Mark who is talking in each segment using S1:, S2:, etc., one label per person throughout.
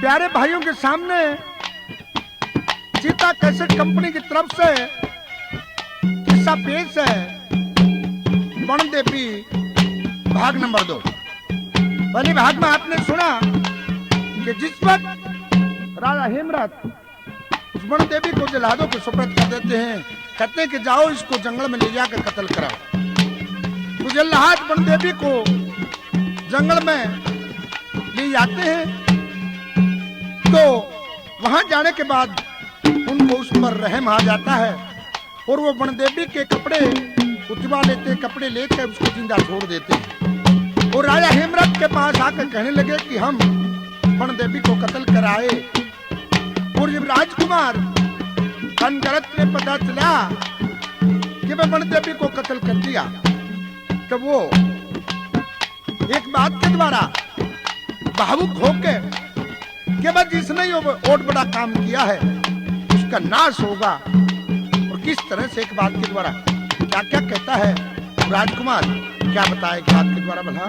S1: प्यारे भाइयों के सामने चीता कैसेट कंपनी की तरफ से किस्सा पेश है। वनदेवी भाग नंबर 2। पहले भाग में आपने सुना कि जिस वक्त राजा हेमराज उस वनदेवी को जल्लादों के सुपुर्द कर देते हैं, कहते हैं कि जाओ इसको जंगल में ले जाकर कत्ल कराओ। तो जल्लाद वनदेवी को जंगल में ले जाते हैं, तो वहां जाने के बाद उनको उस पर रहम आ जाता है और वो वनदेवी के कपड़े उतरवा लेते, कपड़े लेकर उसको जिंदा छोड़ देते हैं। और राजा हेमराज के पास आकर कहने लगे कि हम वनदेवी को कत्ल कराए। और जब राजकुमार अनगरत ने पता चला कि मैं वनदेवी को कत्ल कर दिया, तब वो एक बात के द्वारा भावुक होकर कि बस जिसने ये बहुत बड़ा काम किया है उसका नाश होगा, और किस तरह से एक बात के द्वारा क्या क्या कहता है राजकुमार, क्या बताए एक बात के द्वारा भला।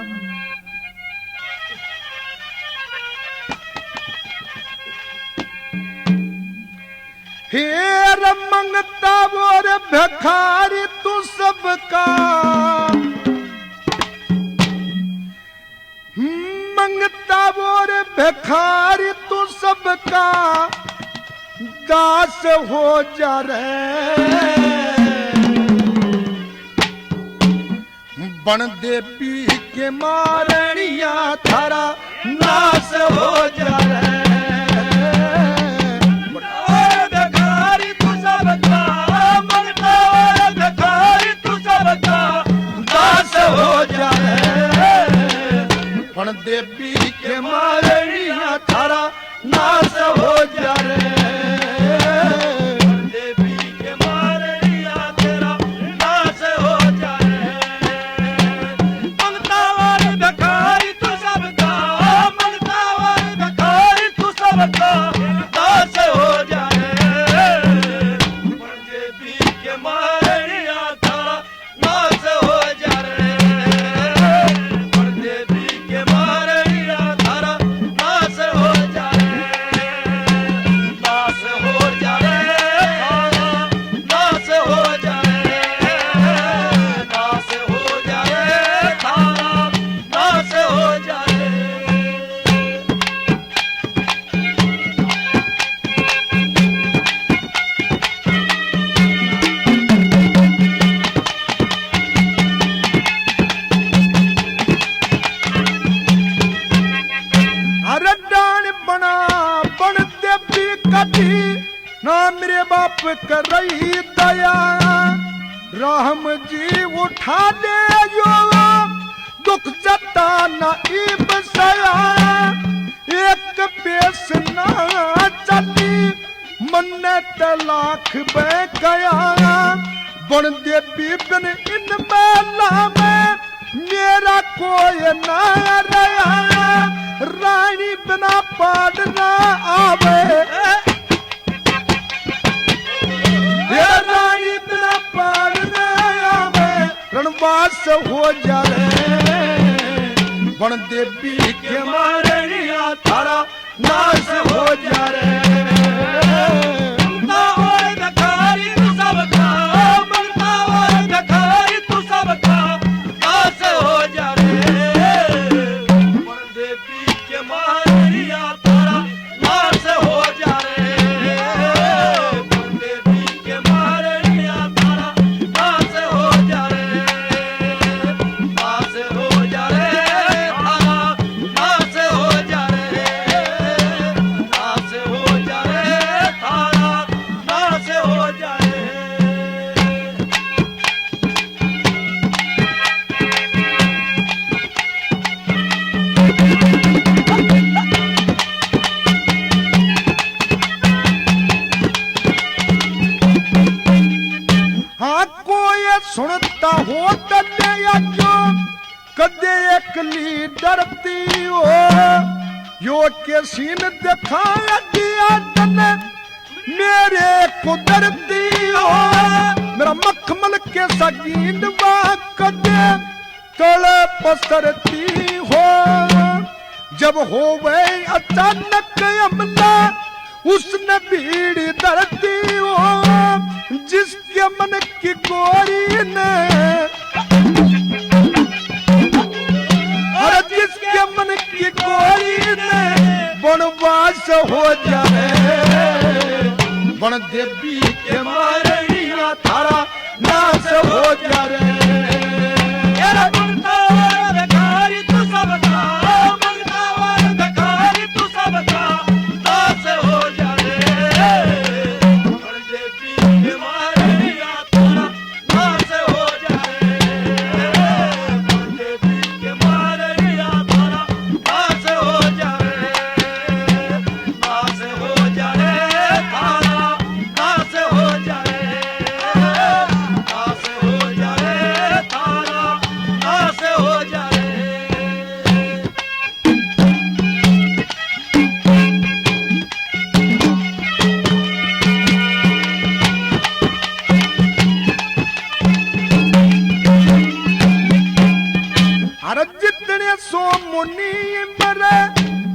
S1: हेर मंगता और भिखारी तू सबका, मंगता और भिखारी तू सबका दास हो जा रे। वनदेवी के मारनिया थारा नाश हो जा रे। भिखारी तू सबका, मंगता और भिखारी तू सबका दास हो जा रे। वनदेवी के मारनिया थारा नाश हो जा रे। वनदेवी के मारनिया तेरा नाश हो जा रे। मंगता और भिखारी तू सबका, मंगता और भिखारी तू सबका नाश हो जा रे। वनदेवी के मारनिया तेरा नाश हो जा रे। वनदेवी के मारनिया तेरा नाश हो जा रे। नाश हो जा रे, नाश हो जा रे, नाश हो जा रे, नाश हो जा रे। अरे डान बना वनदेवी कभी ना मेरे बाप कर रही दया। राम जी उठा ले जो दुख जता ना इब सया। एक बेस ना चली मन तलाख बह गया। वनदेवी बिन इन मेला में मेरा कोई ना रहा। रानी बिना पाड़ ना आवे, रानी बिना पाड़ ना आवे। रणवास हो जा रे। वनदेवी के मारनिया थारा नाश हो जा रे। मंगता और भिखारी तू सबका, मंगता और भिखारी तू सबका नाश हो जा रे। वनदेवी के मारनिया थारा नाश हो जा रे। वनदेवी के मारनिया थारा नाश हो जा रे। नाश हो जा रे, थारा नाश हो जा रे। नाश हो जा रे, थारा नाश हो जा रे। हाँ कोई सुनता हो तने जो कदे एक डरती हो। यो के सीन दिखाया दिया तने मेरे कुदरती हो। मेरा मखमल के सगीन कदे तले पसरती हो। जब हो गए अचानक हमला उसने भीड़ धरती हो जिसके मन की गोरी ने, अरे जिसके मन की गोरी ने वनवास हो जाए, वन देवी के मारिया थारा नाश हो जाए।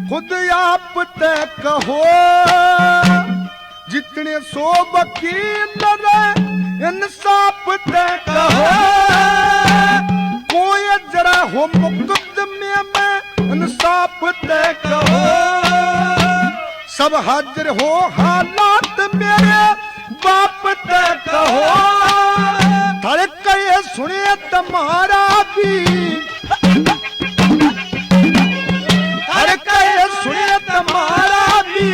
S1: खुद आप तय कहो जितने सो वकील इंसाफ तय कहो, कोई जरा हो मुकदमे में इंसाफ तय कहो, सब हाजिर हो हालात मेरे बाप तय कहो, थड़े कहे सुने तुम्हारा भी, सुने तुम्हारा भी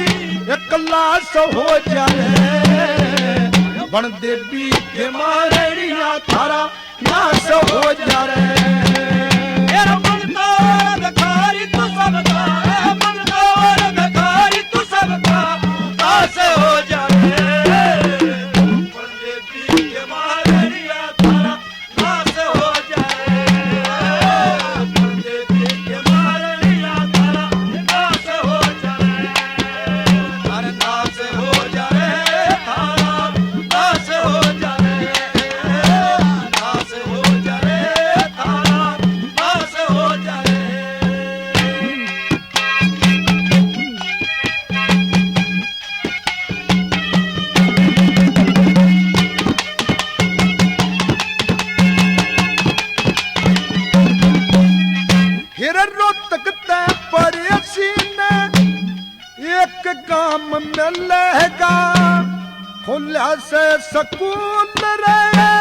S1: एक लाश हो जाए, वन देवी के मारिया थारा नाश हो जाए। तू सबका तू सबका नाश हो जाए, वन देवी के मारिया थारा नाश हो जाए, वन देवी के मारिया थारा काम मिलेगा खुला से सकून रहे,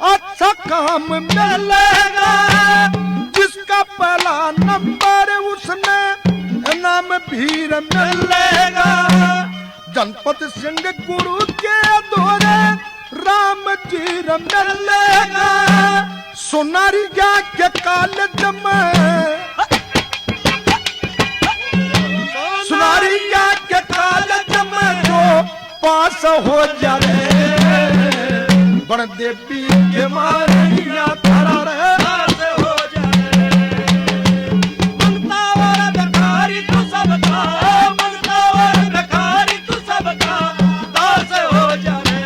S1: अच्छा काम मिलेगा, जिसका पहला नंबर उसने इनाम भी मिलेगा, जनपद सिंह गुरु के दौरे राम जी मिलेगा, सोनारिया के कॉलेज में सुनारिया के कॉलेज में जो पास हो जाए, वन देवी के मारिया थारा नाश हो जाए, ममता और भिखारी तू सबका, ममता और भिखारी तू सबका नाश हो जाए,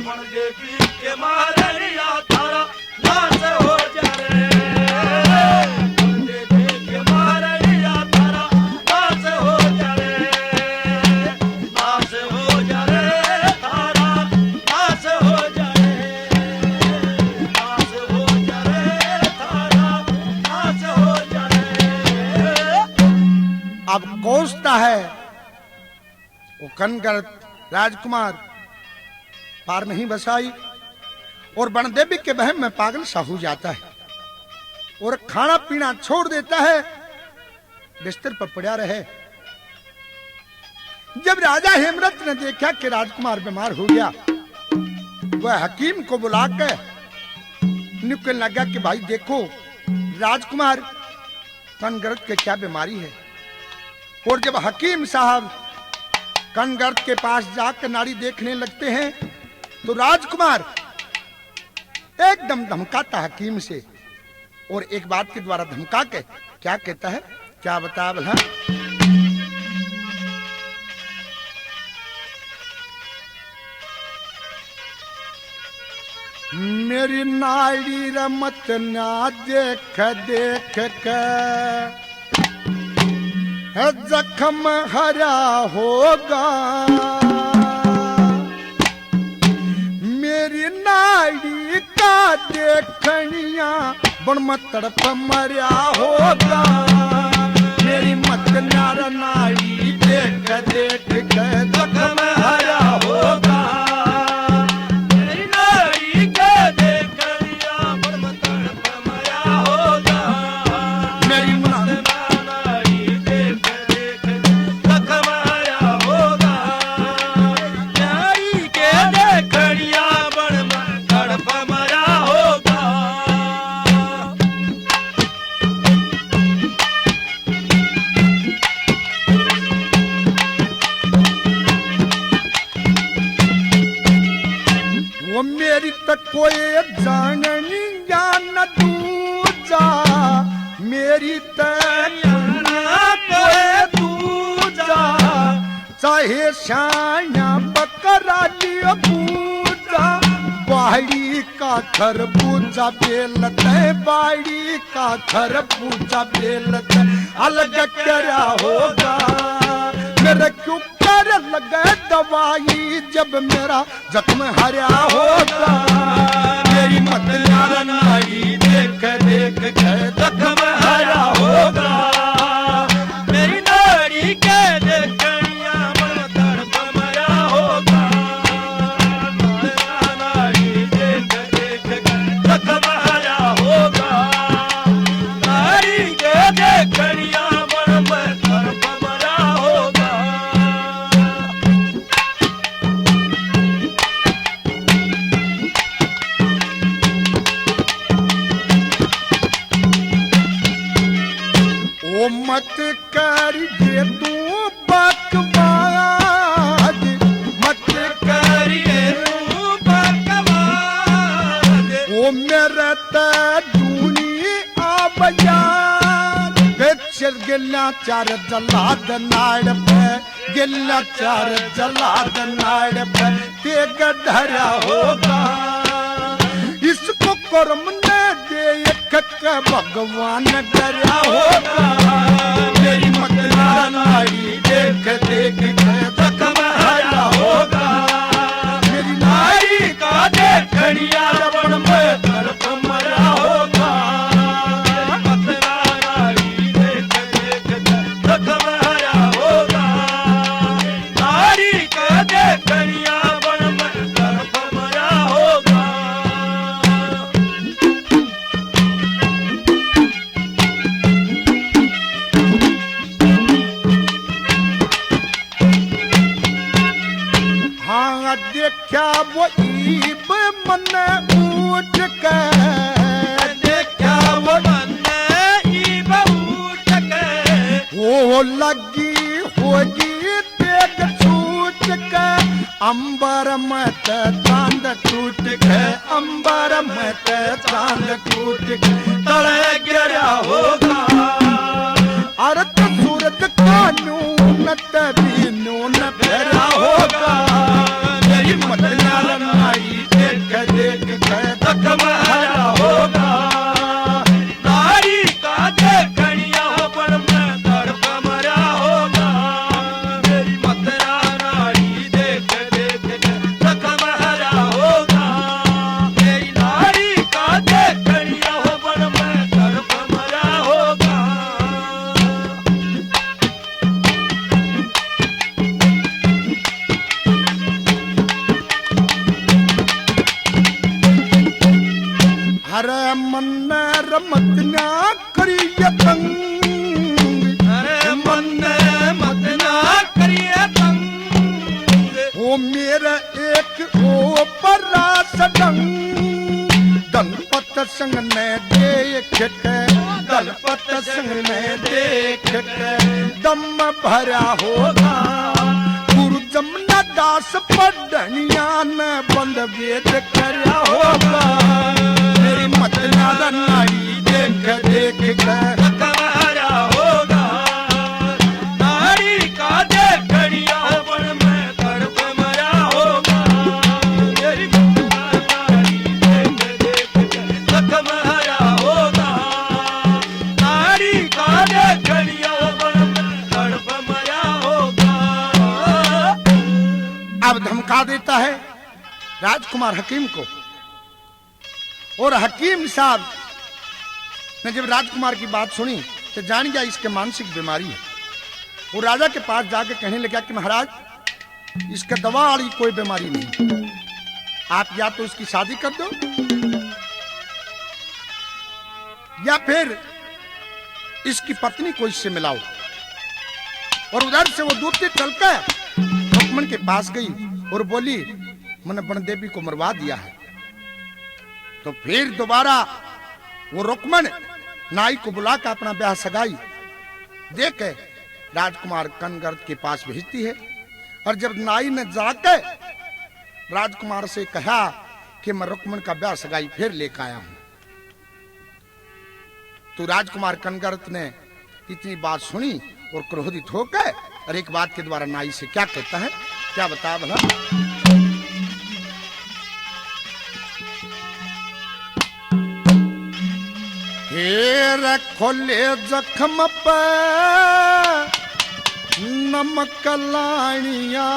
S1: वन देवी के मारिया थारा नाश हो जाए, वन देवी के मारिया थारा नाश हो जाए, नाश हो जाए थारा नाश हो जाए, नाश हो जाए थारा नाश हो जाए। अब कोसता है वो कनगढ़ राजकुमार पार नहीं बसाई और बनदेवी के बहम में पागल सा हो जाता है और खाना पीना छोड़ देता है, बिस्तर पर पड़ा रहे। जब राजा हेमरथ ने देखा कि राजकुमार बीमार हो गया, वह हकीम को बुला कर निकलने लगा कि भाई देखो राजकुमार कनगढ़ के क्या बीमारी है। और जब हकीम साहब कनगढ़ के पास जाकर नाड़ी देखने लगते हैं तो राजकुमार एकदम धमकाता हकीम से और एक बात के द्वारा धमका के क्या कहता है, क्या बता भला। मेरी नाड़ी रमत ना देख देख के है जख्म हरा होगा, मेरी नाड़ी का देखनिया बन मत तड़प मरिया होगा, मेरी मत नार नाड़ी देख देख के जख्म हरा होगा,
S2: मेरी नाड़ी का देखनिया बन मत तड़प मरिया होगा,
S1: मेरी
S2: नाड़ी देख देख जख्म हरा होगा, नाड़ी के देखनिया बन मत तड़प मरिया होगा।
S1: वो मेरी तक कोई जाननी जान दूजा, मेरी तक कोई दूजा, चाहे शाया बकरा लियो पूजा, बाड़ी का खर पूजा बेलत है, बाड़ी का खर पूजा बेलत है, अलग क्या होगा, मेरे क्यों कर लगे दवाई जब मेरा जख्म हरा होगा, मेरी मत नार नाड़ी देख देख के जख्म हरा होगा,
S2: मेरी नाड़ी के देखनिया बन मत तड़प मरिया होगा, नाड़ी देख देख के जख्म हरा होगा, नाड़ी के देखनिया बन मत तड़प मरिया होगा।
S1: ओ मत कर ये तू बकवाद, मत
S2: करिए तू बकवास,
S1: ओ मेरा तूनी आबजान, चल गिल्ला चार जलाद नाड़ पे, गिल्ला चार जलाद नाड़ पे तेग धरा होगा, इसको कर्म न दे एक भगवान डरा होगा, मेरी मत नार नाड़ी देख देख के जख्म हरा होगा, मेरी नाड़ी का देखनिया बन में तड़प मरा होगा,
S2: नाड़ी देख देख के जख्म हरा होगा, नाड़ी का देखनिया बन मत तड़प मरिया होगा।
S1: हाँ देखा वो ईब मन उठ के,
S2: देखा वो मन ई बहुत के,
S1: वो लगी होगी तेग छूट के, अंबर मत चांद टूट के, अंबर मत चांद टूट के तले गिरा होगा, अर्थ सूरज का नून तभी नून फेरा होगा, मेरी मत नार नाड़ी देख देख के जख्म हरा होगा,
S2: नाड़ी का देखनिया बन में तड़प मरिया होगा, मेरी मत नाड़ी देख देख के जख्म हरा होगा, मेरी नाड़ी का देखनिया बन में तड़प मरिया होगा।
S1: हरे मन रमत ना करिए तंग,
S2: अरे मन मत ना करिए तंग,
S1: वो मेरा एक ओ परास डंग, दलपत संग ने देख के, दलपत संग ने देख के दम भरा होगा, गुरु जमुना दास पढ़निया ने बंद वेद करया होगा, मेरी मत नार नाड़ी देख देख के
S2: जख्म हरा होगा, नाड़ी का देखनिया बन में तड़प मरिया होगा, मेरी नाड़ी देख देख के जख्म हरा होगा, नाड़ी का देखनिया बन में
S1: अब धमका देता है राजकुमार हकीम को। और हकीम साहब ने जब राजकुमार की बात सुनी तो जान गया इसके मानसिक बीमारी है। वो राजा के पास जाके कहने लगा कि महाराज इसका दवा वाली कोई बीमारी नहीं, आप या तो इसकी शादी कर दो या फिर इसकी पत्नी को इससे मिलाओ। और उधर से वो दूत चलकर रुक्मण के पास गई और बोली मैंने बन देवी को मरवा दिया है। तो फिर दोबारा वो रुक्मण नाई को बुलाकर अपना ब्याह सगाई दे के राजकुमार कनगर्द के पास भेजती है। और जब नाई ने जाकर राजकुमार से कहा कि मैं रुक्मण का ब्याह सगाई फिर लेकर आया हूं, तो राजकुमार कनगर्द ने इतनी बात सुनी और क्रोधित होकर और एक बात के द्वारा नाई से क्या कहता है, क्या बता भला। हेर खोले जख्म पर नमक लानिया,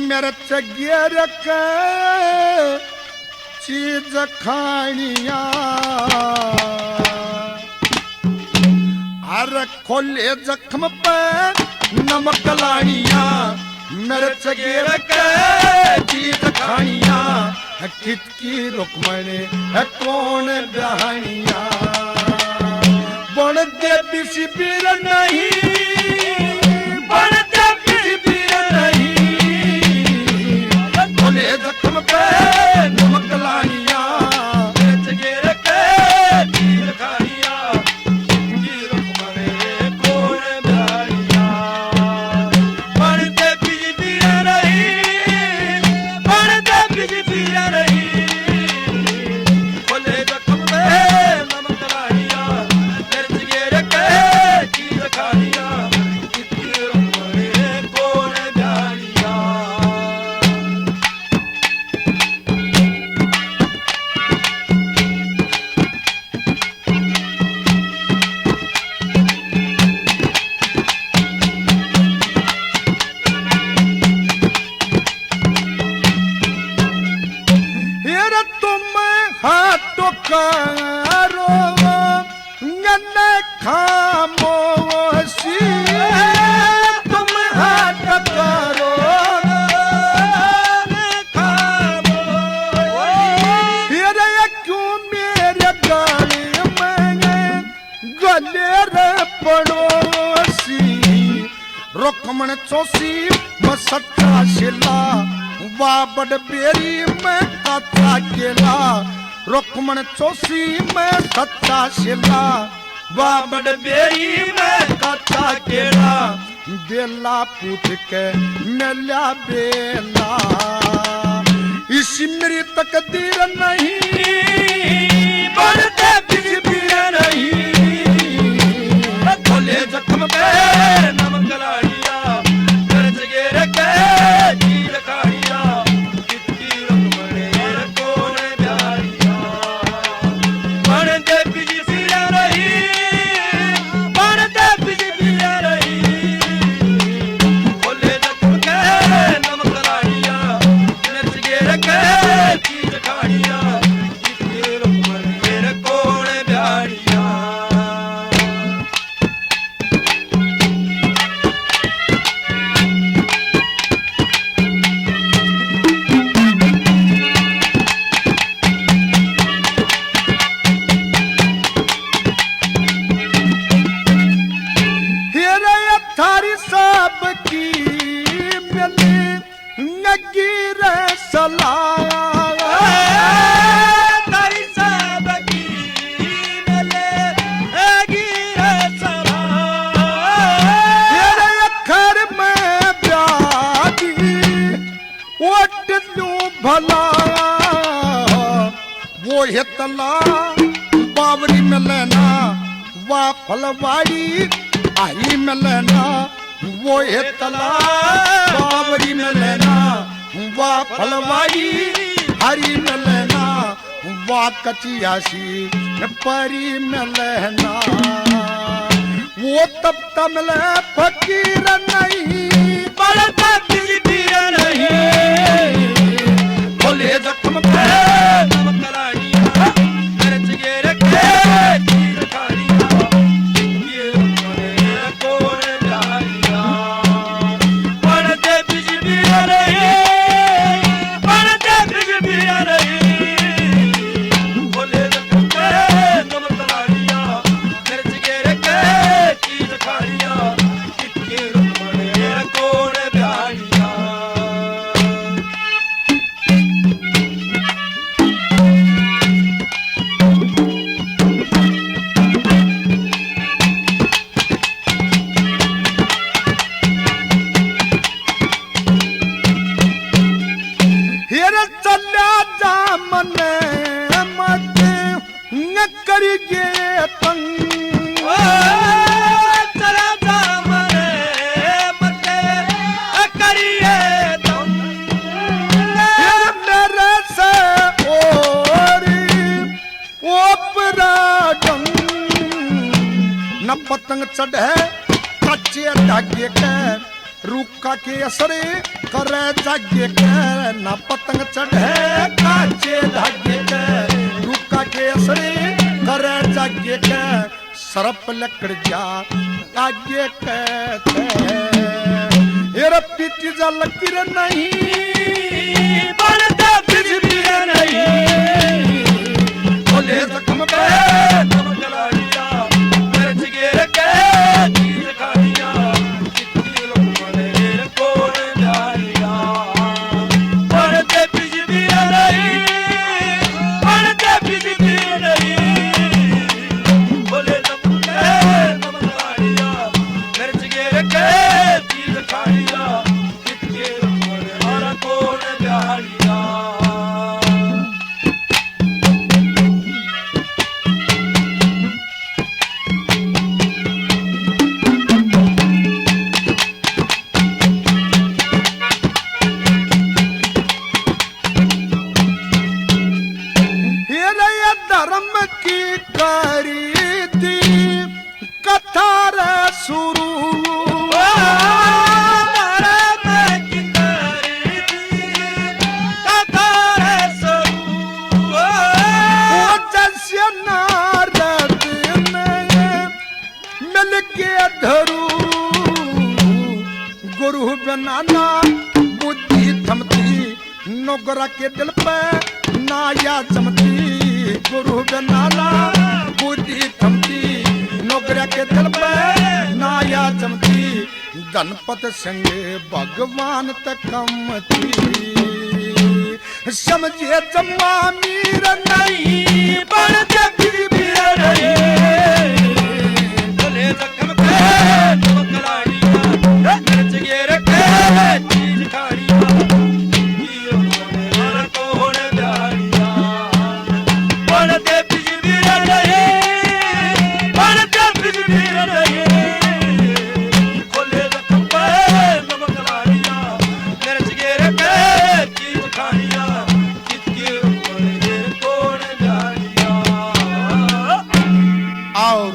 S1: मिर्च गिर के चीज खानिया। हर खोले जख्म पर नमक लानिया, मिर्च गिर के चीज खानिया। कितकी रुक्मण है कौन ब्याहनिया, बन देवी शिविर नहीं, बन देवी शिविर नहीं। खोले जख्म पे नमक लानिया, मिर्च गिर के चीज खानिया। कितकी रुक्मण है कौन ब्याहनिया, बन देवी शिविर नहीं, बन देवी शिविर नहीं। खोले जख्म पे नमक लानिया, मिर्च गिर के चीज खानिया। कितकी रुक्मण है कौन ब्याहनिया। हेर तुम हाथ करो गन्ने खामोशी, तुम हाथ करो खामोशी। हेर क्यों मेरे गले में गले रे पड़ोसी। रुक्मण चौसी मैं सच्चा शिला, वा बड़ बेरी में कच्चा केला। रुक्मण चौसी में सच्चा शिला, वा बड़ बेरी में कच्चा केला। बेला पूछ के मिला बेला, इसी मेरी तकदीर नहीं, बन देवी शिविर नहीं। खोले जख्म पे नमक लानिया, मिर्च गिर के चीज खानिया। कितकी रुक्मण है कौन ब्याहनिया, बन देवी शिविर नहीं, बन देवी शिविर नहीं। खोले जख्म पे नमक लानिया, मिर्च गिर के चीज खानिया। कितकी रुक्मण है कौन ब्याहनिया। थारी सब की मिली नगीर सलाह, थारी सब की मिले नगीर सलाह। तेरे अखर में ब्यादी ओट लूं भला, वो हितला बावरी में लेना, वा फलवाड़ी आई में लेना। वो हितला बावरी में लेना, वा फलवाड़ी हरी में लेना। वा कचियासी परी में लेना, वो तब तमल फकीर नहीं,
S2: बढ़ता बिजबीर नहीं, बोले जख्म पे नमक लाड़िया, मिर्च गिर के तीर खाड़िया, ये बड़े कोण लाड़िया, बढ़ते बिजबीर नहीं, बढ़ते बिजबीर नहीं, बोले जख्म पे नमक लाड़िया, मिर्च गिर के तीर खाड़िया, ये बड़े कोण लाड़िया।
S1: हिर चल्या जा मन मत न करिए तंग,
S2: चला जा मरे मते करिए तुम,
S1: हिर मेरे से ओरी ओपरा डंग, न पतंग चढ़े कच्चे धागे के, रुका के असरे करे जागे के, न पतंग चढ़े कच्चे धागे के, रुका के असरे करे जागे के, सरप लकड़ जा आगे कहते, हेरा पीटी जा लकीर नहीं,
S2: बढ़ते बिजबीर नहीं, बोले जख्म पे नमक लाड़िया, मिर्च गिर के तीर खाड़िया, कितनी लोग बड़े कोण लाड़िया, बढ़ते बिजबीर नहीं, बढ़ते बिजबीर नहीं, बोले जख्म पे नमक लाड़िया, मिर्च गिर के तीर खाड़िया, कितनी लोग बड़े कोण लाड़िया।
S1: हेरा ये धर्म की करी थी कथा रे शुरू, जैसे नारद ने मिल के धरू, गुरु बनाना बुद्धि थमती, नौकरा के दिल पे नाया चमती, गुरु बनाना बुद्धि थमती, नौकरा के दिल पे नाया चमती, गणपत संगे भगवान तकमती, समझे जम्मा मीर नहीं,
S2: बढ़ते बिजबीर नहीं, बोले जख्म पे नमक लाड़िया, मिर्च गिर के तीर खाड़िया, ये बड़े कोण लाड़िया, बढ़ते बिजबीर नहीं, बढ़ते बिजबीर नहीं, बोले जख्म पे नमक लाड़िया, मिर्च गिर के तीर खाड़िया, कितनी बड़े कोण लाड़िया।
S1: और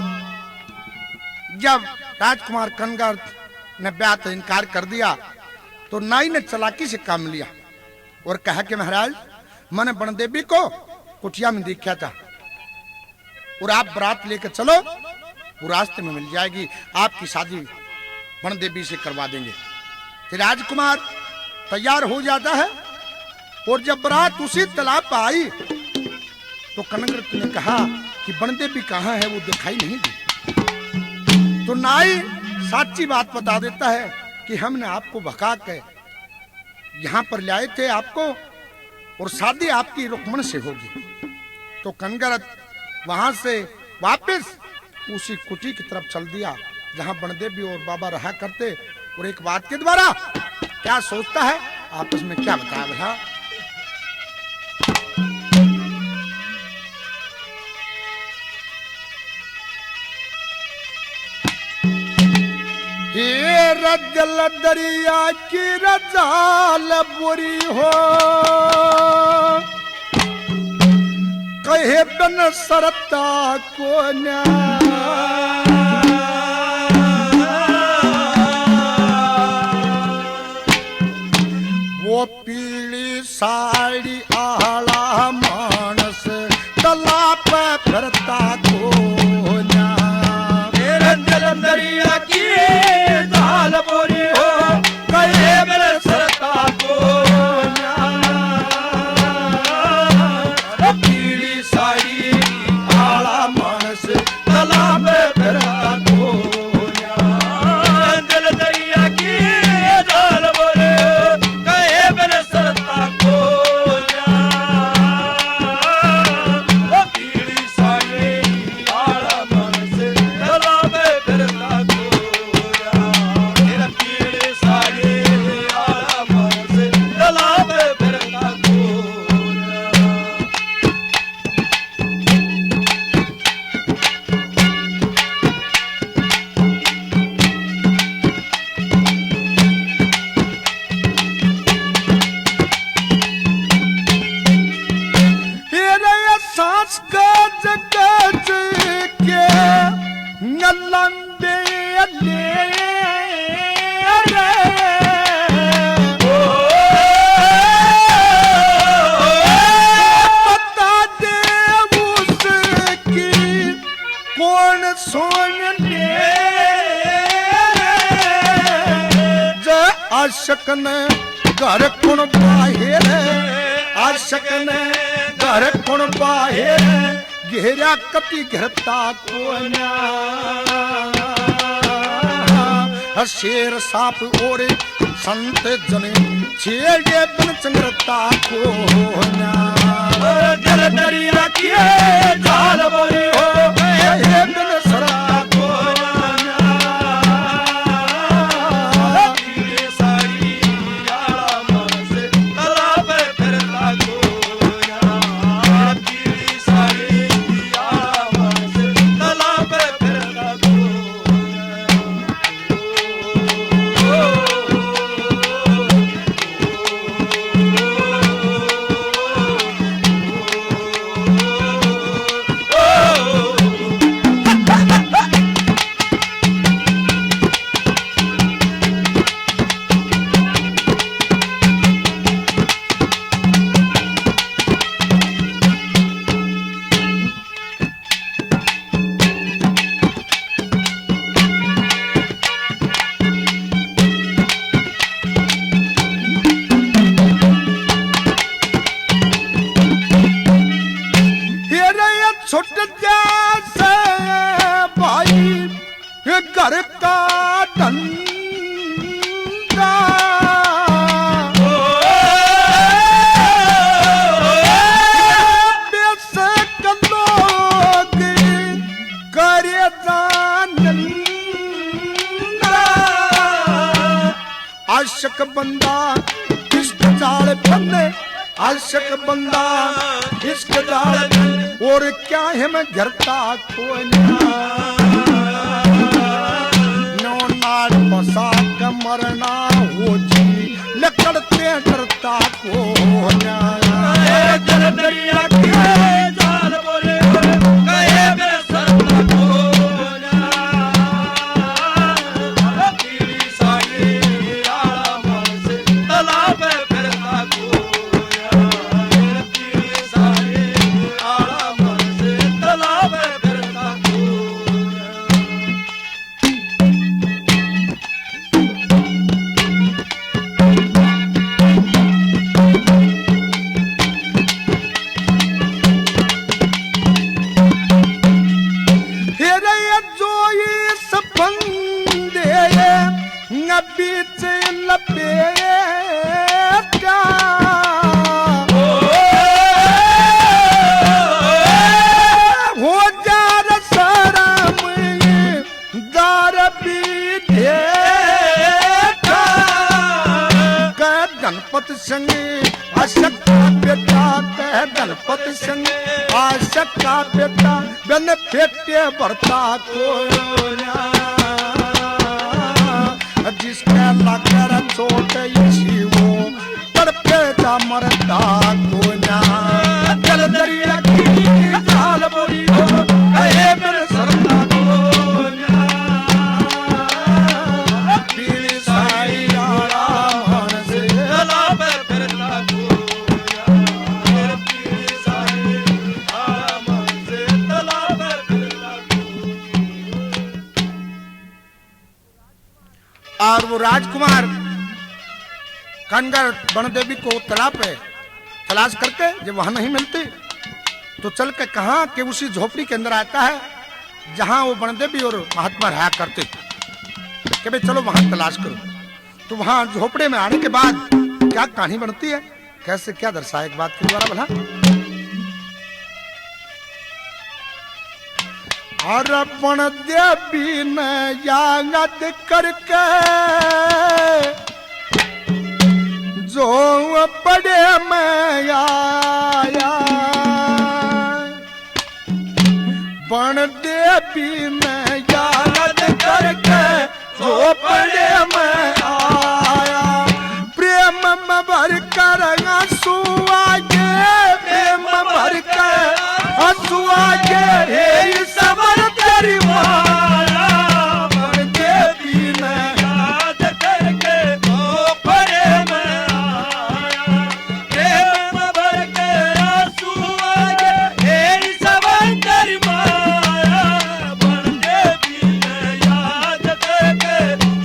S1: जब राजकुमार कनगर ने ब्याह तो इनकार कर दिया तो नाई ने चालाकी से काम लिया और कहा कि महाराज मैंने बनदेवी को कुटिया में देखा था और आप बारात लेकर चलो, वो रास्ते में मिल जाएगी, आपकी शादी बनदेवी से करवा देंगे। तो राजकुमार तैयार हो जाता है और जब बारात उसी तालाब पर आई तो कनगर ने कहा कि बनदेवी कहाँ है, वो दिखाई नहीं दी। तो नाई सच्ची बात बता देता है कि हमने आपको भगा के यहाँ पर लाए थे आपको और शादी आपकी रुक्मण से होगी। तो कनगर वहां से वापस उसी कुटी की तरफ चल दिया जहां बनदेवी और बाबा रहा करते, और एक बात के द्वारा क्या सोचता है आपस में क्या बता रहा। हे रजल दरिया की रजाल बुरी हो, कहे बन सरता को न्याय, साड़ी आला मानस तला पे फिरता को
S2: दरिया की जाल बोरी हो गए मेरे सरता को पीली साड़ी
S1: आला मानस तला पे फिरता को
S2: दरिया की जाल बोरी हो गए मेरे सरता को पीली साड़ी आला मनस तला पे फिरता को पीली साड़ी आला मनस तला पे फिरता को
S1: सांस गज गज के लंबे ले बता दे उसकी कौन सोन ले जय आशक ने घर कौन बाहिर आशक ने घर कौन बाहिर घेरा कति घरता कोना शेर साप ओरे संत जने छेड़े बन चंद्रता कोना
S2: जल दरिया की जाल बोरी हो
S1: हे बिन सरा
S2: कोना पीली साड़ी आला मनस तला पे फिरता कोना पीली साड़ी आला मनस तला पे फिरता
S1: छुट जैसे भाई घर का धंधा बेशक लोग करे जानंदा आशक बंदा इश्क जाल बने आशक बंदा इश्क जाल और क्या है मैं घरता नो नाट बसा का मरना हो जी लकड़ते डरता को
S2: जल दरिया की जाल बोरे गए मेरे सरता कोना पीली साड़ी आला मनस तला पे फिरता कोना पीली साड़ी आला मनस तला पे फिरता कोना
S1: बीच लपेटा हो जार शरम दार पीठे गणपत संग आशक का बेटा कह गणपत संग आशक का बेटा बन फेटे भरता को जिसके लगर चोट वो तड़पे जा मरता कोना जल दरिया की जाल बोरी हो गए मेरे सरता कोना पीली साड़ी आला मनस
S2: तला पे फिरता कोना
S1: और वो राजकुमार कनगर बनदेवी को तालाब पे तलाश करके जब वहां नहीं मिलती तो चल के कहा कि उसी झोपड़ी के अंदर आता है जहां वो बनदेवी और महात्मा रहा करते कि भाई चलो वहां तलाश करो। तो वहां झोपड़े में आने के बाद क्या कहानी बनती है, कैसे क्या दर्शाया एक बात के द्वारा बना। और बनदेवी ने याद करके जो बड़े में आया, बनदेवी ने याद करके जो बड़े में आया, प्रेम में भर कर आंसू आगे, प्रेम भर कर आंसू आगे, हे सबर तेरी माया, बनदेवी ने
S2: याद करके वो बड़े में आया, प्रेम भर के आंसू आगे, हे सबर तेरी माया, बनदेवी ने याद करके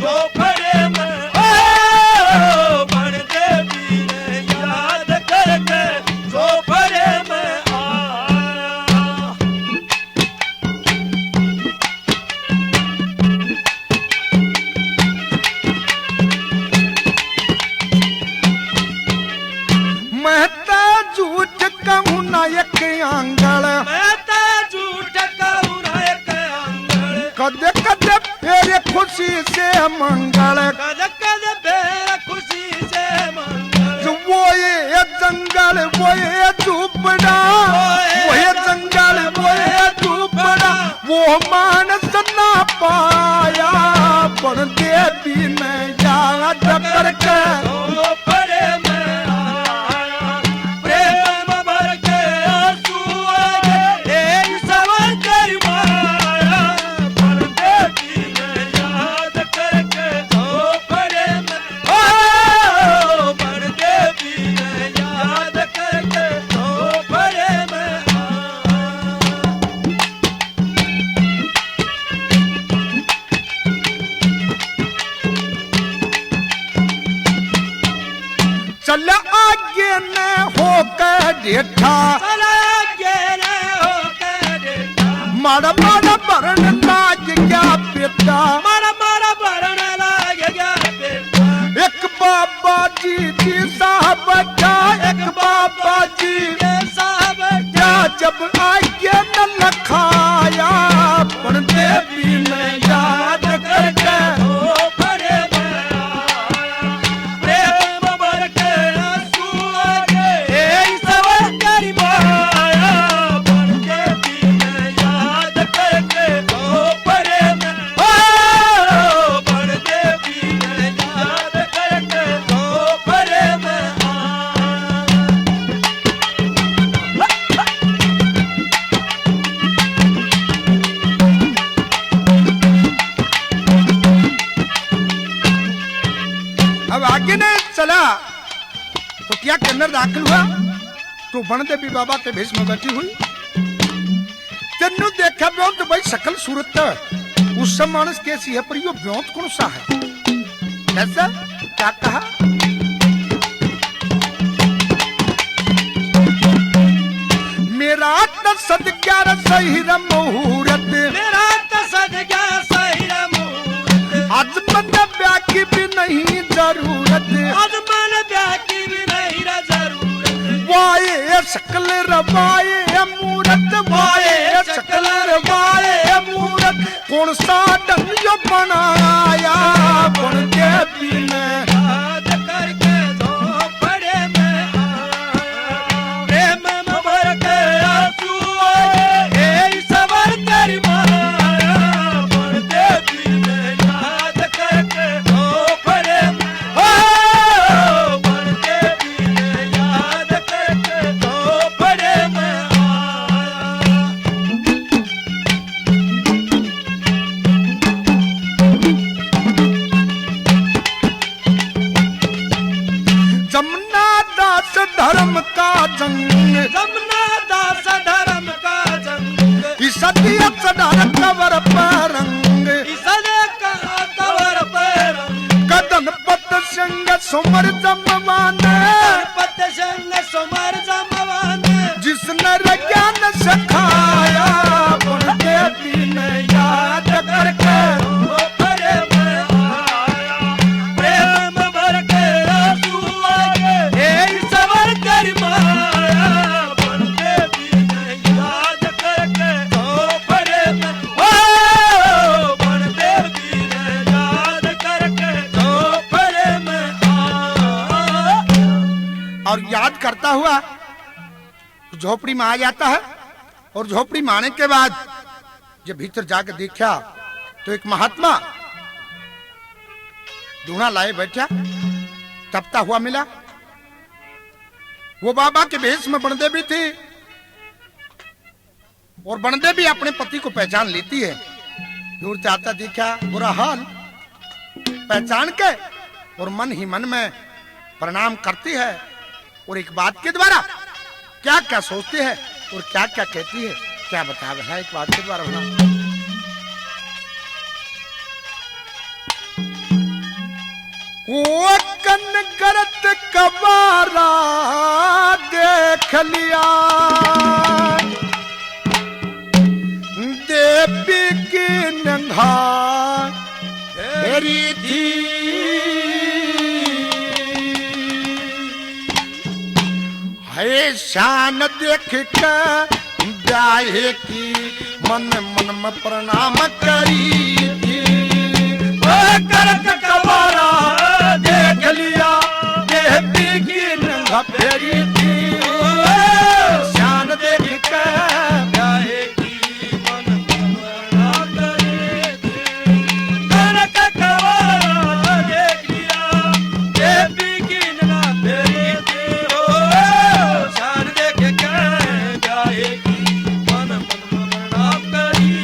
S2: जो बड़े में आया, बनदेवी ने याद करके जो बड़े में आया।
S1: महता झूठ कहूँ नायक आंगल,
S2: मैं तो झूठ कहूँ ना एक अंगड़,
S1: कदे कदे फेरे खुशी से मंगल,
S2: कद कद बेर खुशी से मंगल,
S1: जो वो ये जंगल वो ये झूपड़ा, वो ये जंगल वो ये झूपड़ा, वो मानस ना पाया, बनदेवी ने याद करके
S2: तो बड़े में आया, प्रेम भर के आंसू आगे, हे सवर तेरी माया, बनदेवी ने याद करके तो बड़े में आया, बनदेवी ने याद करके तो बड़े में आया।
S1: चल आगे न होकर देखा,
S2: चला गेले होकर देखा,
S1: मारा मारा बरन लाज गया बेटा,
S2: मारा मारा भरण लाग गया बेटा,
S1: एक बाबा जी साहब का, एक बाबा जी
S2: ये साहब
S1: क्या जब आगे न लखाया, बनदेवी ने याद करके
S2: ओ बड़े में आया, प्रेम भर के आंसू आगे, हे सवर तेरी माया, बनदेवी ने याद करके ओ बड़े में आया, बनदेवी ने याद करके ओ बड़े में आया।
S1: अब आगे ने चला तो क्या के अंदर दाखिल हुआ तो बनदेवी बाबा के भेष में बैठी हुई, तेनू देखा ब्योंत भाई सकल सूरत उस सब मानस कैसी है, पर यो ब्योंत कौन सा है, कैसा क्या कहा, मेरा तो सद ग्यारह सही मुहूर्त,
S2: मेरा तो सद गया सही मुहूर्त,
S1: आज मन ब्याह की भी नहीं जरूरत,
S2: आज मन ब्याह की भी नहीं रे जरूरत,
S1: वाये शकल रवाये मूरत, वाये शकल रवाये मूरत, कौन सा ढंग जो बनाया, बनदेवी ने
S2: याद करके जो बड़े में आया, प्रेम में भर के आंसू आगे, हे सवर तेरी माया, बनदेवी ने याद करके जो बड़े में आया, बनदेवी ने याद करके जो बड़े में आया।
S1: में याद करके
S2: ओ परे मैं आया प्रेम भर के आंसू आए हे सवर कर माया बन देवी ने याद करके ओ परे मैं ओ बन देवी ने याद करके ओ परे मैं आया।
S1: और याद करता हुआ झोपड़ी में आ जाता है। और झोपड़ी में आने के बाद जब भीतर जाकर देखा तो एक महात्मा धूना लाए बैठा तपता हुआ मिला। वो बाबा के भेष में बनदेवी थी और बनदेवी अपने पति को पहचान लेती है। दूर से आता देखा, बुरा हाल पहचान के और मन ही मन में प्रणाम करती है और एक बात के द्वारा क्या क्या सोचती है और क्या क्या कहती है, क्या बता रहा है एक बात के द्वारा बना। वो कन करत कबारा देख लिया देवी की नंगा तेरी थी है शान देख के ब्याहे की मन मन में प्रणाम करी थी।
S2: करत कबारा
S1: देख लिया देवी की नंगा फेरी थी शान देख के
S2: ब्याहे की मन मना करे करत कबारा देख लिया देवी की नगा फेरी थी ओ शान देख के ब्याहे की मन मना करी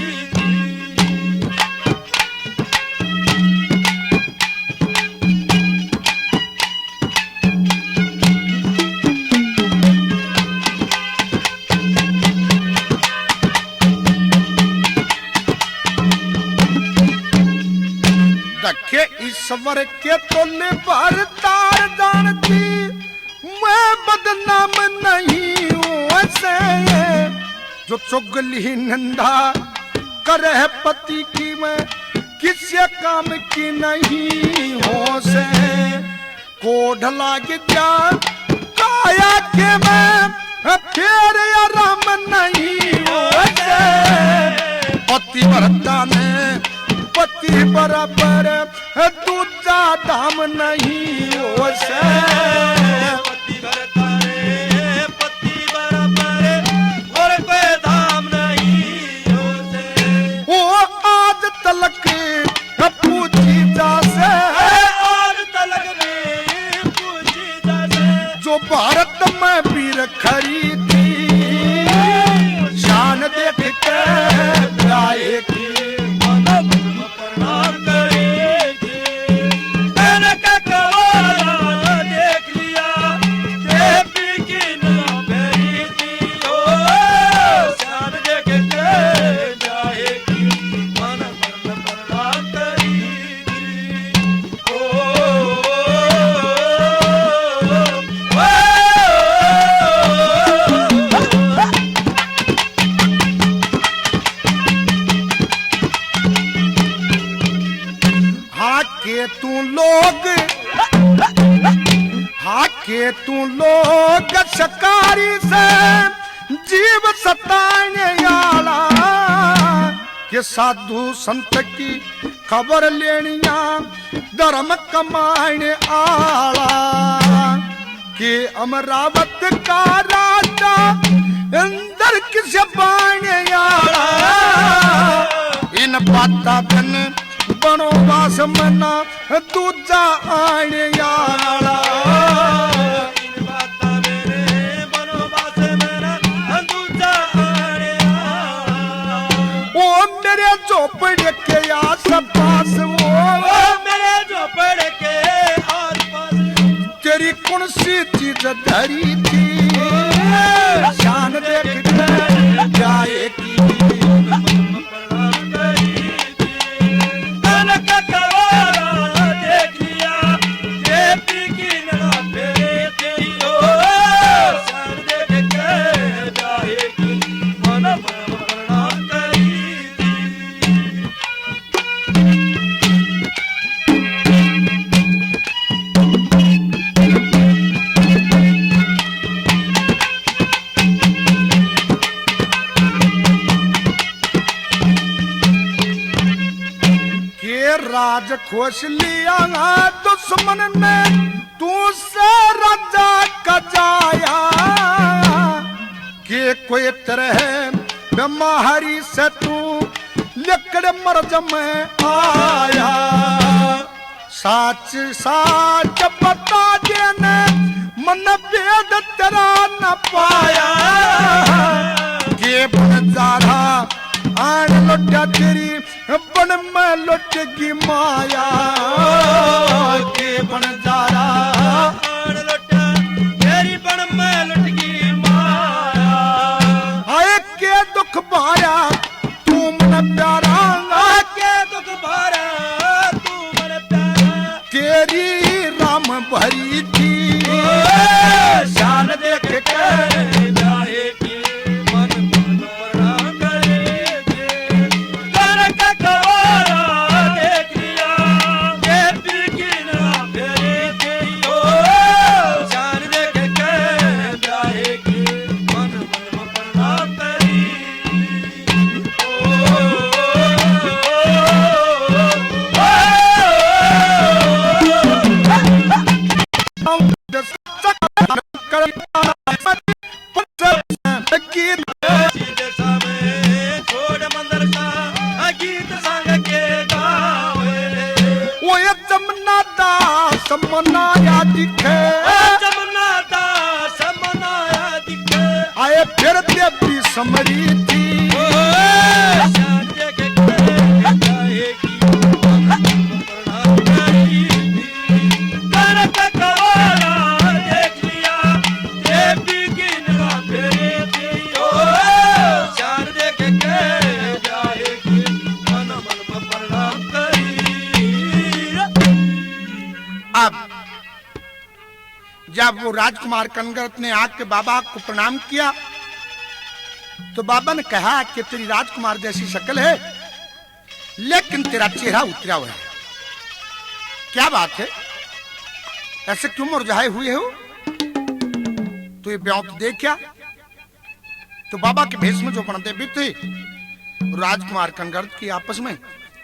S1: दखे ईश्वर के तोले पर तार जानती मैं बदनाम नहीं हूँ ऐसे जो चुगली निंदा करे पति की मैं किसी काम की नहीं हो से कोढ़ लाग जा काया के मैं फिर आराम नहीं हो से पति भरता ने पति बराबर दूजा दाम नहीं हो से
S2: पति भरता रे पति बराबर और कोई धाम नहीं हो से
S1: वो आज तलक पूछी जा से
S2: और तलक में पूछी जासे
S1: जो भारत में वीर खरी थी शान देख के गाये की
S2: प्रणाम करेगी मैंने का कवाला देख लिया देवी की ना बेरी थी ओ शान देख के जाएगी मन मन प्रणाम करेगी ओ
S1: हाके तू लोग शकारी से जीव सताने आला के साधु संत की खबर लेनिया धर्म कमाने आला के अमरावत का राजा अंदर किस पाने आला इन बाता बन बनोवास मना दूजा आने आला
S2: इन बाता मेरे बनोवास मेरा दूजा आने आला
S1: ओ मेरे झोपड़े के आस पास वो
S2: मेरे झोपड़े के आस पास
S1: तेरी कौन सी चीज धरी थी शान देख के जाएगी राज खोस लिया दुश्मन ने तू से राजा कजाया के कोई तरह बेमारी से तू लकड़ मर्ज में आया साच साच बता देने मन वेद तेरा न पाया के बन जारा आन लुटा तेरी बन में लुटेगी माया के बन जारा
S2: आन लुटा तेरी बन में लुटेगी माया
S1: आए के दुख भाया तू मन प्यारा
S2: के दुख भारा तू मन प्यारा
S1: तेरी राम भरी थी
S2: शान देख के जाए के मन मन प्रणाम करेंगे कर का कवारा देख लिया ये बिगिन फेरे के ओ शान देख के जाए के मन मन प्रणाम छोड़ मंदिर सा गीत संग के गावे
S1: वो ये जमुना दास मनाया दिखे
S2: जमुना दास मनाया दिखे
S1: आए फिर देवी समरी थी
S2: शान देख के जाएगी प्रणाम करेगी कर का कवारा देख लिया देवी की निगाह फेरे दियो शान देख के जाएगी मन मन प्रणाम करी
S1: अब जब वो राजकुमार कनगत ने आके बाबा को प्रणाम किया तो बाबा ने कहा कि तेरी राजकुमार जैसी शक्ल है लेकिन तेरा चेहरा उतरा हुआ है क्या बात है ऐसे क्यों मुरझाए हुए हो तो ये ब्याह तो देख क्या तो बाबा के भेष में जो प्रणदेवी थे राजकुमार कनगत की आपस में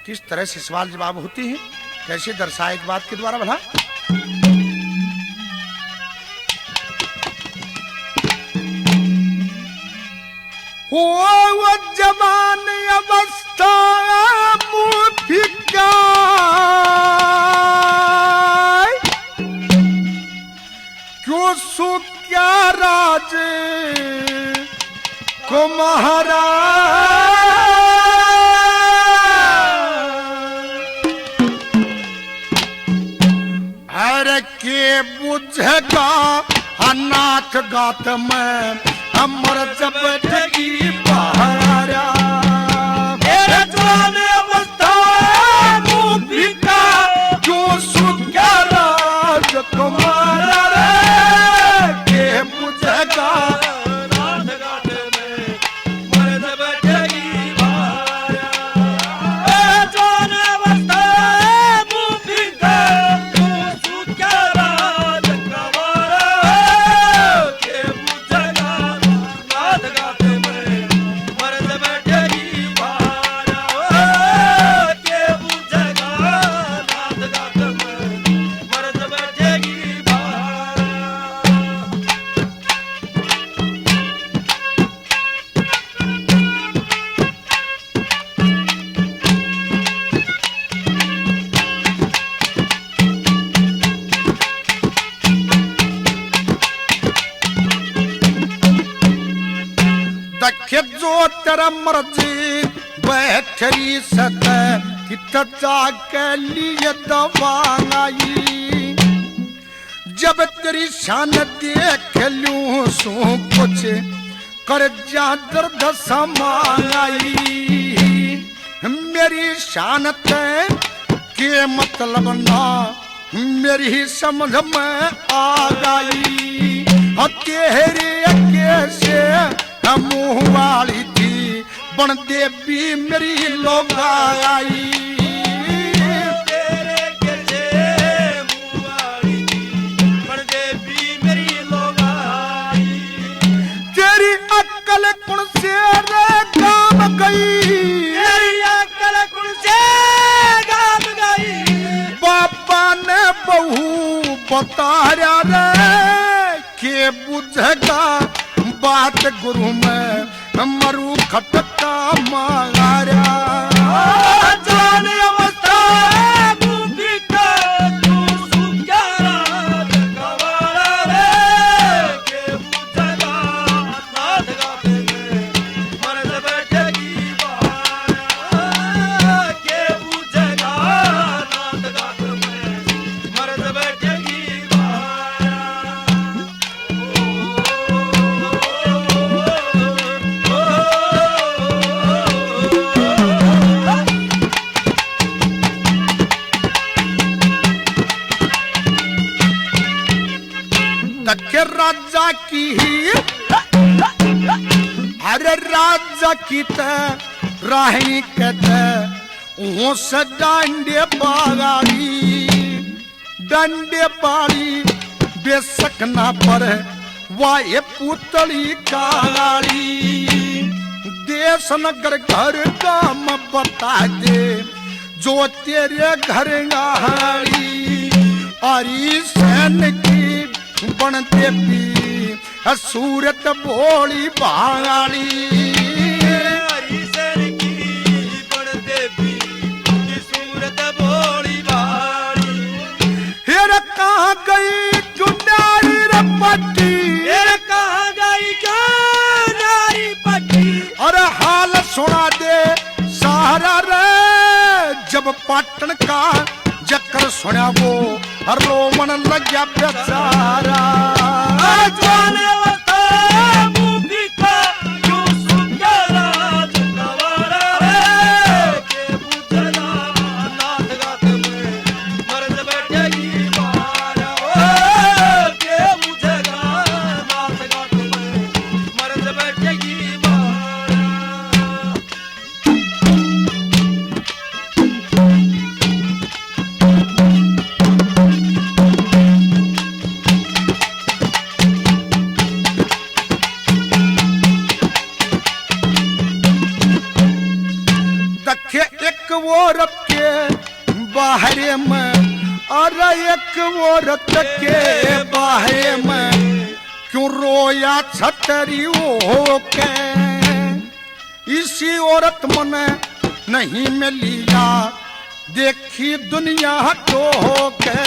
S1: किस तरह से सवाल जवाब होती है कैसे दर्शाए एक बात के द्वारा भला हो वो जवान अवस्था मुँह फिका क्यों सो क्या राज को अरे के बुझेगा अनाथ गात में अमर जब ठगी पहाड़ा
S2: तेरे जवान अवस्था मुँह फिका
S1: जो सुख्या राज कुमारा रे के बुझेगा
S2: रात घाट में मर्द बैठेगी भारा जवान अवस्था मुँह फिका तू सूखा राज कवारा के बुझेगा रात घाट में मर्द बैठेगी भारा के बुझेगा रात घाट में मर्द बैठेगी भारा
S1: दखे जो तेरा मर्जी बैठरी सत कित जाके लिए दवाई जब तेरी शान देख लूं सू कुछ कर जा दर्द समाई मेरी शान ते के मतलब ना मेरी समझ में आ गई तेरे कैसे मुँह वाली थी बन देवी मेरी लोग आई
S2: तेरे कैसे मुँह वाली थी बन देवी मेरी लोग आई
S1: तेरी अक्ल कुण से रे काम गई
S2: तेरी अक्ल कुण से गाम गई
S1: अवतारा रे के बुझगा बात गुरु में मरु खटका मारा
S2: जान अवस्था मूवी का तू सुग्यारा जगवारा रे के बुझगा नाथ गाते में मर्द बैठेगी बारा के बुझगा नाथ गाते में मर्द बैठेगी बारा
S1: के राजा की अरे राजा की राही कहते वो से डंडे बाड़ी बेशक ना पर वाहे पुतली काली देश नगर घर काम बता दे जो तेरे घर गाड़ी अरी सैन की बनते पी सूरत भोली भांगाली
S2: हरिशर की बनते भी सूरत भोली भाली
S1: हेर कहाँ गई चुनारी रपट्टी
S2: ये कहाँ गई क्या नारी पट्टी
S1: अरे हाल सुना दे सहारा रे जब पाटन का जकर सुना वो हर रोमन लग गया बेचारा
S2: जान अवस्था मूवी का तू सुग्यारा जगवारा रे के बुझगा नाथ गाते में मर्द बैठेगी बारा के बुझगा नाथ गाते में मर्द बैठेगी बारा
S1: दखे एक वो रत के बाहरे में अरे एक वो रत के बाहरे में क्यों रोया छतरी हो के इसी औरत मन नहीं मिलिया देखी दुनिया तो हो के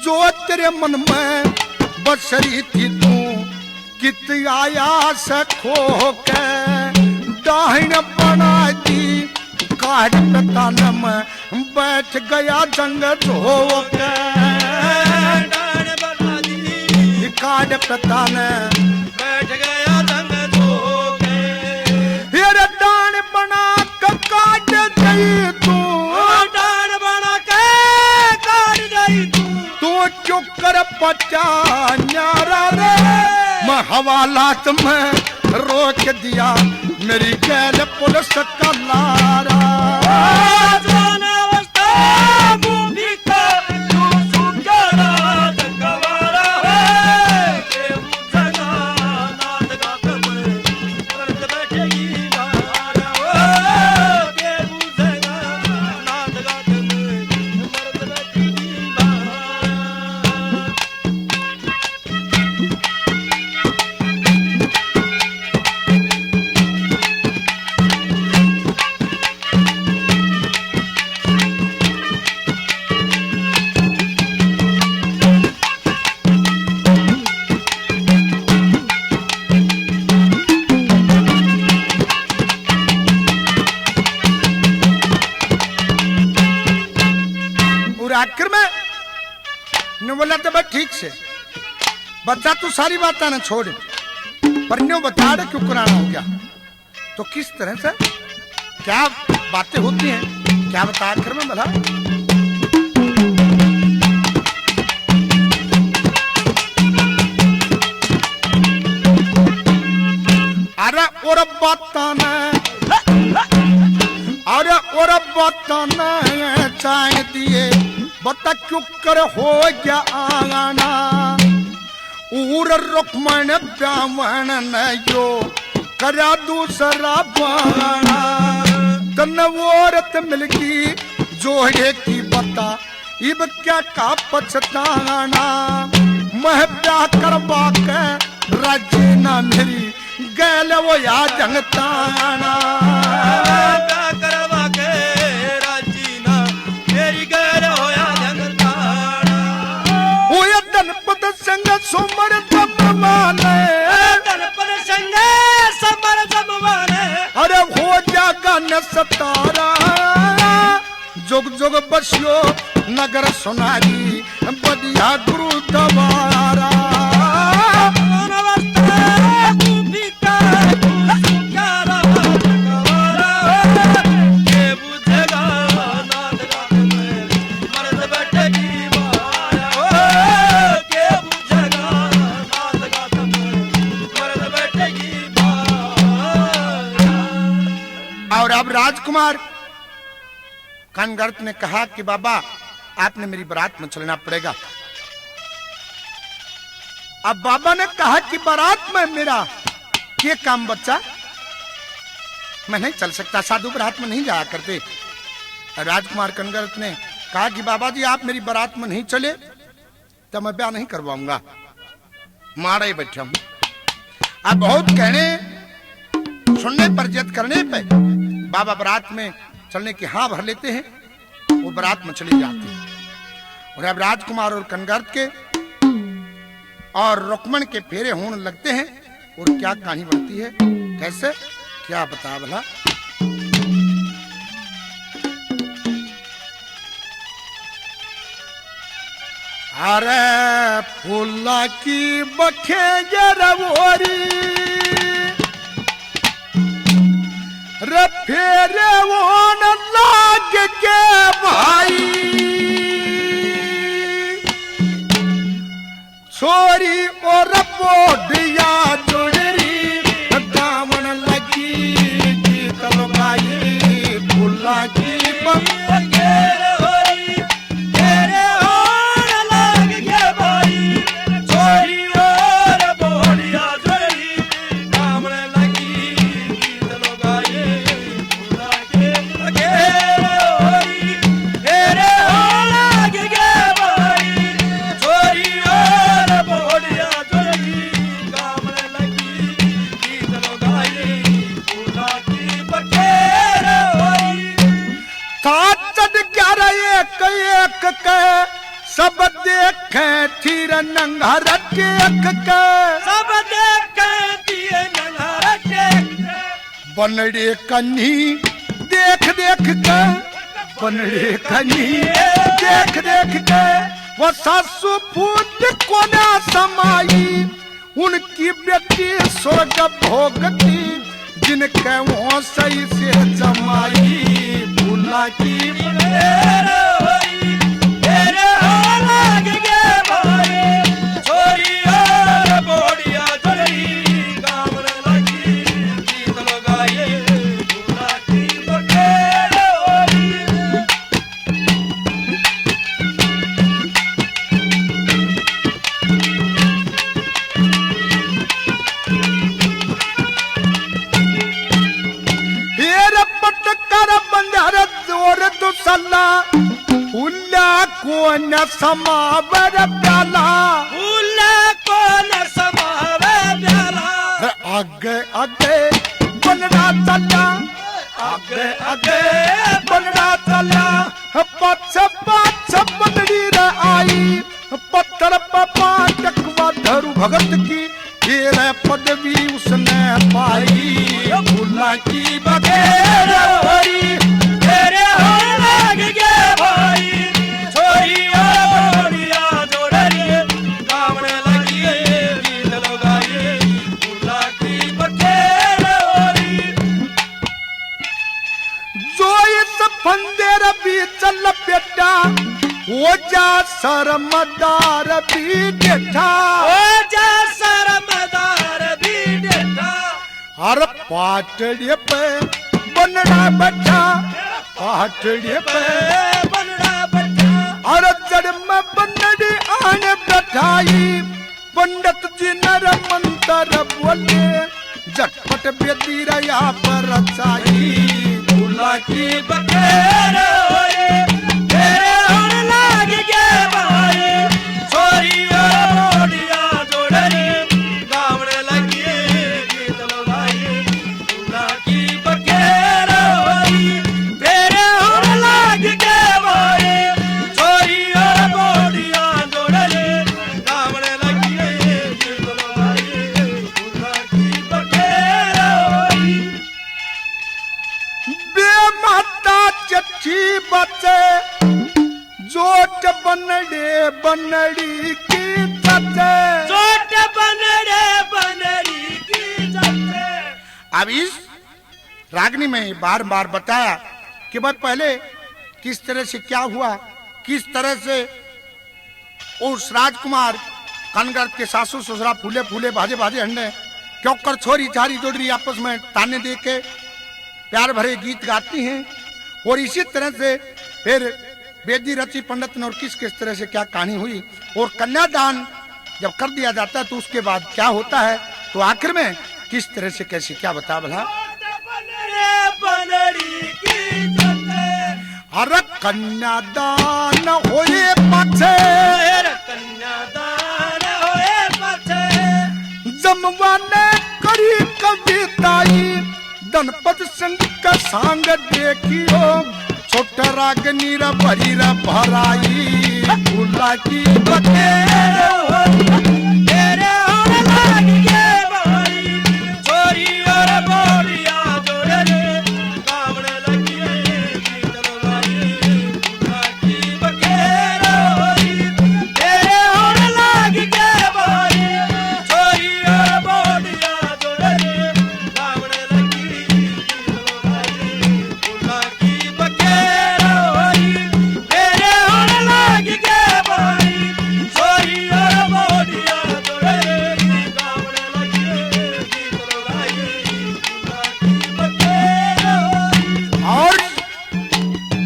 S1: जो तेरे मन में बसरी थी तू कित आया से खो के दाहिन बना दी काट पतान में बैठ गया जंग धो के
S2: डान बना दी
S1: काट पतान
S2: बैठ गया दंग धो के
S1: हेर डान बना के काट गई तू
S2: डान बना के काट गई तू
S1: चुकर पचा न्यारा रे मैं हवालात में रोक दिया मेरी गैल पुलिस का लारा
S2: जान अवस्था मूवी का तू सुग्यारा जगवारा रे के बुझगा नाथ गाते में मर्द बैठेगी बारा के बुझगा नाथ गाते में मर्द बैठेगी बारा
S1: और आखिर में ने बोला तो बस ठीक से बता तू सारी बात ना छोड़ पर न्यू बता दे क्यों कराना हो गया तो किस तरह से क्या बातें होती हैं क्या बता आखिर में भला अरे और बताना अरे और बताना चाह दिए बता क्यों कर हो गया आंगना ऊर रुक्मण ब्राह्मण न यो करा दूसरा बाणा तन वो औरत मिलगी जोड़े की बता इब क्या का पछताना, मैं प्यार करवा के राजी ना मेरी गैल वो या जंगताना।
S2: क्या करवा के राजी ना मेरी गैल हो या जंगताना।
S1: वो ये धनपत संग सुमर तब माने,
S2: धनपत संग सुमर तब माने।
S1: अरे हो जागा न सतारा, जुग जुग बसियो नगर सुनारी बदिया गुरु दवारा। और अब राजकुमार कनगर्त ने कहा कि बाबा आपने मेरी बारात में चलना पड़ेगा। अब बाबा ने कहा कि बारात में मेरा ये काम बच्चा मैं नहीं चल सकता, साधु बारात में नहीं जाया करते। राजकुमार कनगर्त ने कहा कि बाबा जी आप मेरी बारात में नहीं चले तो मैं ब्याह नहीं करवाऊंगा, मारा ही बैठा हूं। अब बहुत कहने सुनने पर जिद करने पे बाबा बारात में चलने की हाँ भर लेते हैं, वो बारात में चली जाती है। और अब राजकुमार और कनगर्त के और रुक्मण के फेरे होने लगते हैं। और क्या कहानी बनती है, कैसे क्या बता भला। अरे फूला की बखे जरवोरी रे फेरे वो न लाग के भाई, छोरी और बोडिया जुड़री दामन लगी की तलवाई। फूला की बखे सब देखे थीर नंगर टेक के,
S2: सब देखे थीर नंगर टेक के।
S1: बनड़े कन्ही देख देख के, बनड़े कन्ही देख देख के वो सासु फूट कोना समाई। उनकी बेटी स्वर्ग भोगती जिनके वो सही से जमाई। भूला की न समावर प्याला,
S2: उल्ला को न समावर प्याला।
S1: आगे आगे बनना चला, आगे आगे बनना चला। पाछे पाछे बनड़ी रे आई, पत्थर पपा टकवा धरु भगत की ये पदवी उसने पाई। भूला की बगैर हरी
S2: तेरे हो लाग गए भाई। छोरी और बोलिया जोड़िए कामने लगी गीत लगाइए। भूला की बगैर हरी
S1: जो इस फंदेर भी चल बेटा वो जा शर्मदार भी डेठा,
S2: ओ जा शर्मदार भी डेठा।
S1: हर पाटड़े पे बनना बैठा, पाटड़े पे
S2: बनना बैठा।
S1: हर जड़ में बनड़ी आने बैठाई। पंडित जी नर मंत्र बोले झटपट बेदी रया पर रचाई।
S2: भूला की बगैर होए तेरे होने लाग
S1: बचे जोट बनड़े बनड़ी की चचे।
S2: चोट बनड़े बनड़ी की चचे।
S1: अब इस रागनी में बार बार बताया कि भाई पहले किस तरह से क्या हुआ, किस तरह से उस राजकुमार कनगढ़ के सासू ससुरा फूले फूले भाजे भाजे हंडे क्यों कर छोरी चारी जोड़ी आपस में ताने दे के प्यार भरे गीत गाती हैं। और इसी तरह से फिर वेदी रची पंडित ने और किस तरह से क्या कहानी हुई और कन्यादान जब कर दिया जाता है तो उसके बाद क्या होता है, तो आखिर में किस तरह से कैसे क्या बता भला। अरे कन्यादान होए पाछे,
S2: कन्यादान होए पाछे,
S1: जमवा ने करी कविताई गणपत सिंह का सांग देखियो छोटा रागनी रा भरी रा भराई फूला की बखेरो
S2: तेरे होने लागी के भाई छोरी और बोलिया जोड़े गावण लगी गीत लगाई फूला की बखेरो तेरे होने लागी के भाई छोरी और बोलिया जोड़े गावण लगी गीत लगाई फूला की बखेरो तेरे होने लागी के भाई छोरी और बोलिया जोड़े गावण लगी गीत लगाई फूला की बखेरो।
S1: और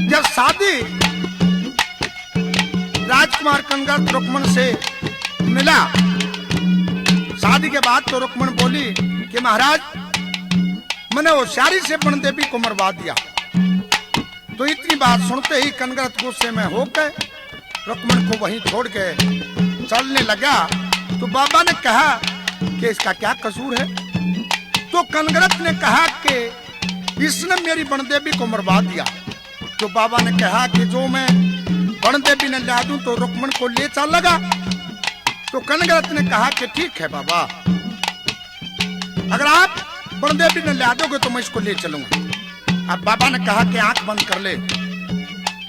S1: जब शादी राजकुमार कनगढ़ रुक्मण से मिला, शादी के बाद तो रुक्मण बोली कि महाराज मैंने होशियारी से पण देवी को मरवा दिया। तो इतनी बात सुनते ही कनगढ़ गुस्से में होकर रुक्मण को वहीं छोड़ के चलने लगा। तो बाबा ने कहा कि इसका क्या कसूर है। तो कनगढ़ ने कहा कि इसने मेरी बनदेवी को मरवा दिया। तो बाबा ने कहा कि जो मैं बनदेवी ने ला दूं तो रुक्मण को ले चल लगा। तो कनगढ़ ने कहा कि ठीक है बाबा, अगर आप बनदेवी ने ला दोगे तो मैं इसको ले चलूंगा। अब बाबा ने कहा कि आंख बंद कर ले।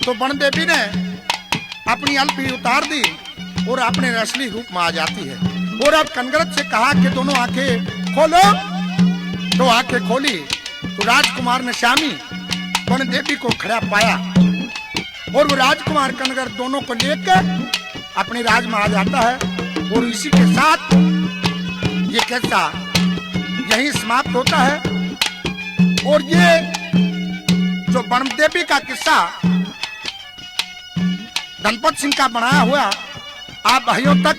S1: तो बनदेवी ने अपनी अलपी उतार दी और अपने असली रूप में आ जाती है। और अब कनगढ़ से कहा कि दोनों आंखें खोलो। तो आंखें खोली तो राजकुमार ने श्यामी बनदेवी को खड़ा पाया और वो राजकुमार कनगढ़ दोनों को लेकर अपने राज में आ जाता है। और इसी के साथ ये किस्सा यही समाप्त होता है। और ये जो बनदेवी का किस्सा गणपत सिंह का बनाया हुआ आप भाइयों तक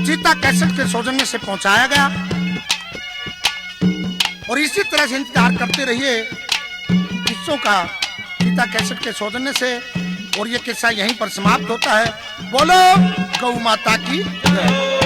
S1: चीता कैसेट के सौजन्य से पहुंचाया गया। और इसी तरह से इंतजार करते रहिए किस्सों का चीता कैसेट के सौजन्य से। और ये किस्सा यहीं पर समाप्त होता है। बोलो गौ माता की जय।